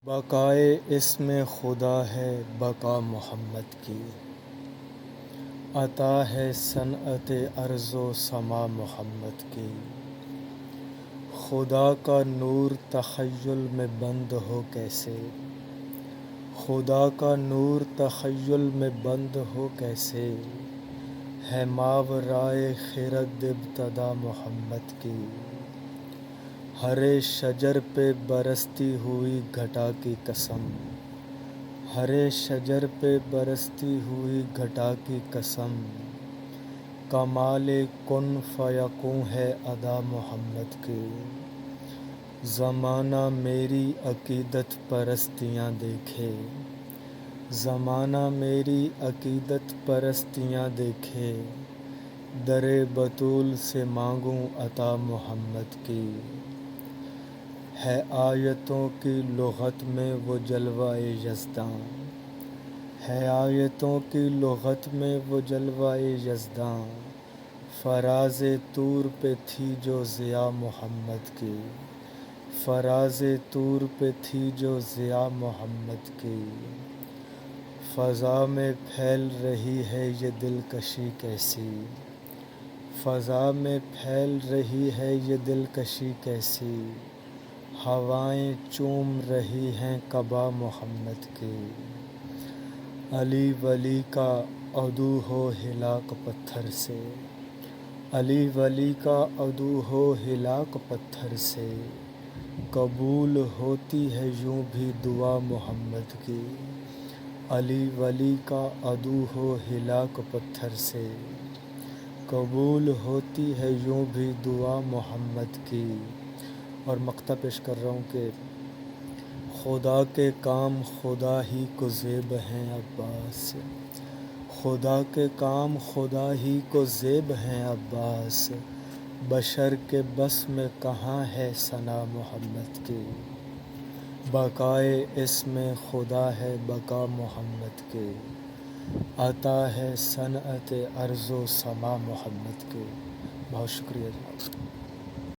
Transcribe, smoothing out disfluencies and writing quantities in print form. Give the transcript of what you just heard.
بقائے اسم خدا ہے بقا محمد کی، عطا ہے صنعت ارض و سما محمد کی۔ خدا کا نور تخیل میں بند ہو کیسے، خدا کا نور تخیل میں بند ہو کیسے، ہے ماورائے خرد ابتدا محمد کی۔ ہرے شجر پہ برستی ہوئی گھٹا کی قسم، ہرے شجر پہ برستی ہوئی گھٹا کی قسم، کمال کن فیکون ہے ادا محمد کی۔ زمانہ میری عقیدت پرستیاں دیکھے، زمانہ میری عقیدت پرستیاں دیکھے، در بطول سے مانگوں عطا محمد کی۔ ہے آیتوں کی لغت میں وہ جلوۂ یزداں، ہے آیتوں کی لغت میں وہ جلوۂ یزداں، فراز طور پہ تھی جو ضیا محمد کی، فراز طور پہ تھی جو ضیا محمد کی۔ فضا میں پھیل رہی ہے یہ دلکشی کیسی، فضا میں پھیل رہی ہے یہ دلکشی کیسی، ہوائیں چوم رہی ہیں قبا محمد کی۔ علی ولی کا عدو ہو ہلاک پتھر سے، علی ولی کا عدو ہو ہلاک پتھر سے، قبول ہوتی ہے یوں بھی دعا محمد کی۔ علی ولی کا عدو ہو ہلاک پتھر سے، قبول ہوتی ہے یوں بھی دعا محمد کی۔ اور مقطع پیش کر رہا ہوں کہ خدا کے کام خدا ہی کو زیب ہیں عباس، خدا کے کام خدا ہی کو زیب ہیں عباس، بشر کے بس میں کہاں ہے ثنا محمد کی۔ بقائے اسم خدا ہے بقا محمد کی، عطا ہے صنعت ارض و سما محمد کی۔ بہت شکریہ جناب۔